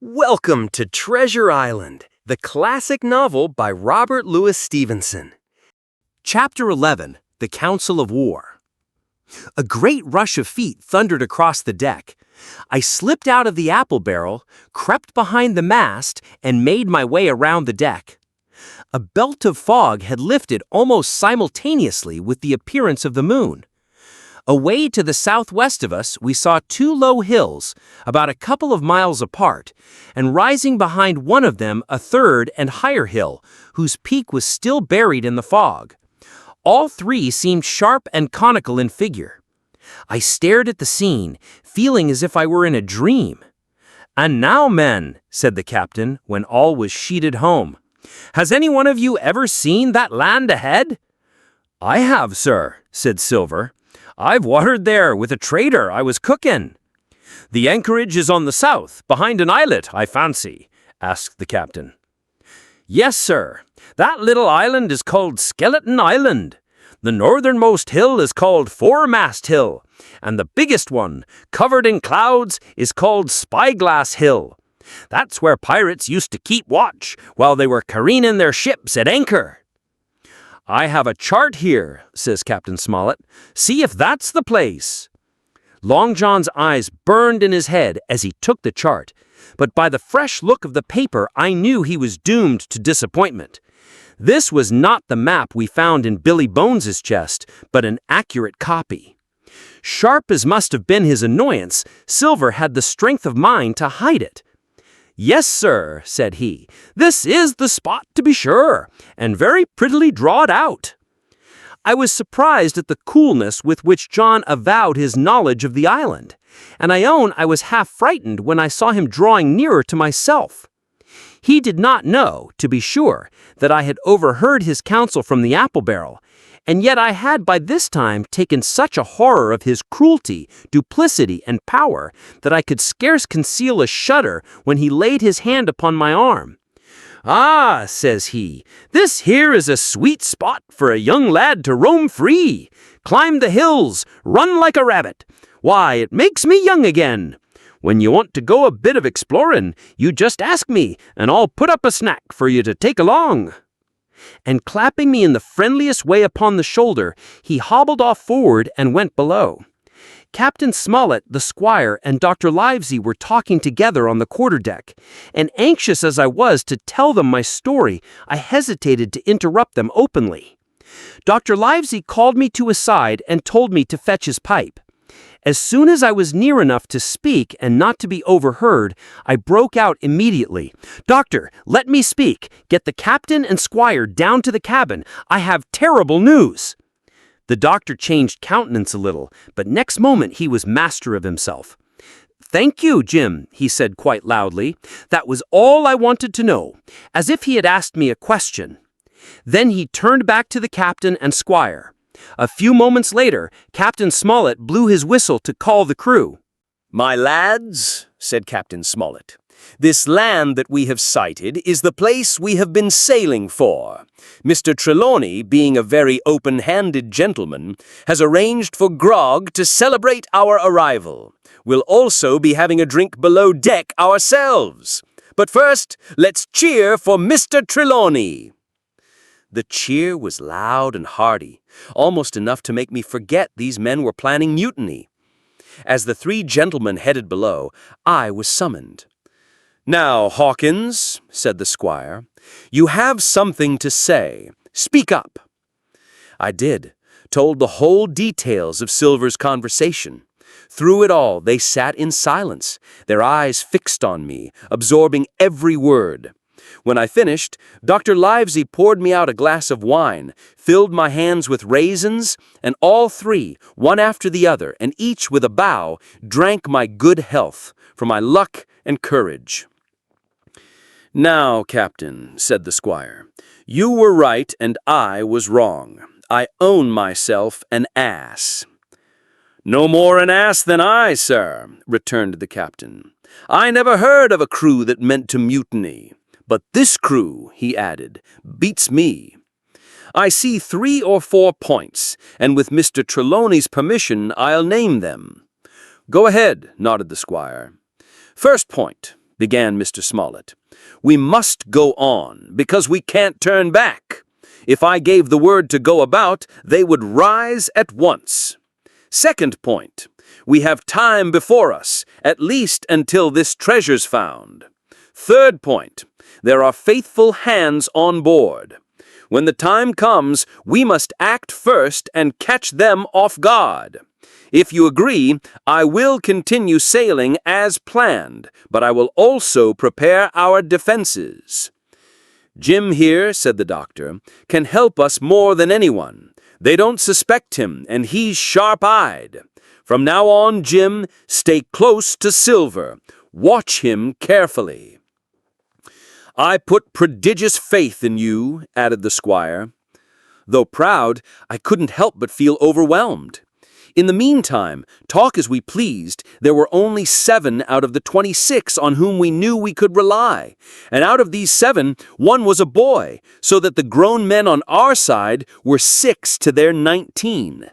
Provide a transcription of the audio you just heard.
Welcome to Treasure Island, the classic novel by Robert Louis Stevenson. Chapter 11, The Council of War. A great rush of feet thundered across the deck. I slipped out of the apple barrel, crept behind the mast, and made my way around the deck. A belt of fog had lifted almost simultaneously with the appearance of the moon. Away to the southwest of us, we saw two low hills, about a couple of miles apart, and rising behind one of them a third and higher hill, whose peak was still buried in the fog. All three seemed sharp and conical in figure. I stared at the scene, feeling as if I were in a dream. "And now, men," said the captain, when all was sheeted home, "has any one of you ever seen that land ahead?" "I have, sir," said Silver. "I've watered there with a trader I was cooking." "The anchorage is on the south, behind an islet, I fancy?" asked the captain. "Yes, sir. That little island is called Skeleton Island. The northernmost hill is called Foremast Hill, and the biggest one, covered in clouds, is called Spyglass Hill. That's where pirates used to keep watch while they were careening their ships at anchor." "I have a chart here," says Captain Smollett. "See if that's the place." Long John's eyes burned in his head as he took the chart, but by the fresh look of the paper I knew he was doomed to disappointment. This was not the map we found in Billy Bones's chest, but an accurate copy. Sharp as must have been his annoyance, Silver had the strength of mind to hide it. "Yes, sir," said he, "this is the spot to be sure, and very prettily drawed out." I was surprised at the coolness with which John avowed his knowledge of the island, and I own I was half frightened when I saw him drawing nearer to myself. He did not know, to be sure, that I had overheard his counsel from the apple barrel, and yet I had by this time taken such a horror of his cruelty, duplicity, and power that I could scarce conceal a shudder when he laid his hand upon my arm. "Ah," says he, "this here is a sweet spot for a young lad to roam free, climb the hills, run like a rabbit. Why, it makes me young again. When you want to go a bit of exploring, you just ask me, and I'll put up a snack for you to take along." And clapping me in the friendliest way upon the shoulder, he hobbled off forward and went below. Captain Smollett, the squire, and Dr. Livesey were talking together on the quarterdeck, and anxious as I was to tell them my story, I hesitated to interrupt them openly. Dr. Livesey called me to his side and told me to fetch his pipe. As soon as I was near enough to speak and not to be overheard, I broke out immediately. "Doctor, let me speak. Get the captain and squire down to the cabin. I have terrible news." The doctor changed countenance a little, but next moment he was master of himself. "Thank you, Jim," he said quite loudly. "That was all I wanted to know," as if he had asked me a question. Then he turned back to the captain and squire. A few moments later, Captain Smollett blew his whistle to call the crew. "My lads," said Captain Smollett, "this land that we have sighted is the place we have been sailing for. Mr. Trelawney, being a very open-handed gentleman, has arranged for grog to celebrate our arrival. We'll also be having a drink below deck ourselves. But first, let's cheer for Mr. Trelawney." The cheer was loud and hearty, almost enough to make me forget these men were planning mutiny. As the three gentlemen headed below, I was summoned. "Now, Hawkins," said the squire, "you have something to say. Speak up." I did, told the whole details of Silver's conversation. Through it all, they sat in silence, their eyes fixed on me, absorbing every word. When I finished, Dr. Livesey poured me out a glass of wine, filled my hands with raisins, and all three, one after the other, and each with a bow, drank my good health, for my luck and courage. "Now, Captain," said the squire, "you were right and I was wrong. I own myself an ass." "No more an ass than I, sir," returned the captain. "I never heard of a crew that meant to mutiny. But this crew," he added, "beats me. I see 3 or 4 points, and with Mr. Trelawney's permission, I'll name them." "Go ahead," nodded the squire. "First point, began Mr. Smollett. "We must go on, because we can't turn back. If I gave the word to go about, they would rise at once. Second point, we have time before us, at least until this treasure's found. Third point, there are faithful hands on board. When the time comes, we must act first and catch them off guard. If you agree, I will continue sailing as planned, but I will also prepare our defenses." "Jim here," said the doctor, "can help us more than anyone. They don't suspect him, and he's sharp-eyed. From now on, Jim, stay close to Silver. Watch him carefully." "I put prodigious faith in you," added the squire. Though proud, I couldn't help but feel overwhelmed. In the meantime, talk as we pleased, there were only 7 out of the 26 on whom we knew we could rely. And out of these 7, 1 was a boy, so that the grown men on our side were 6 to their 19.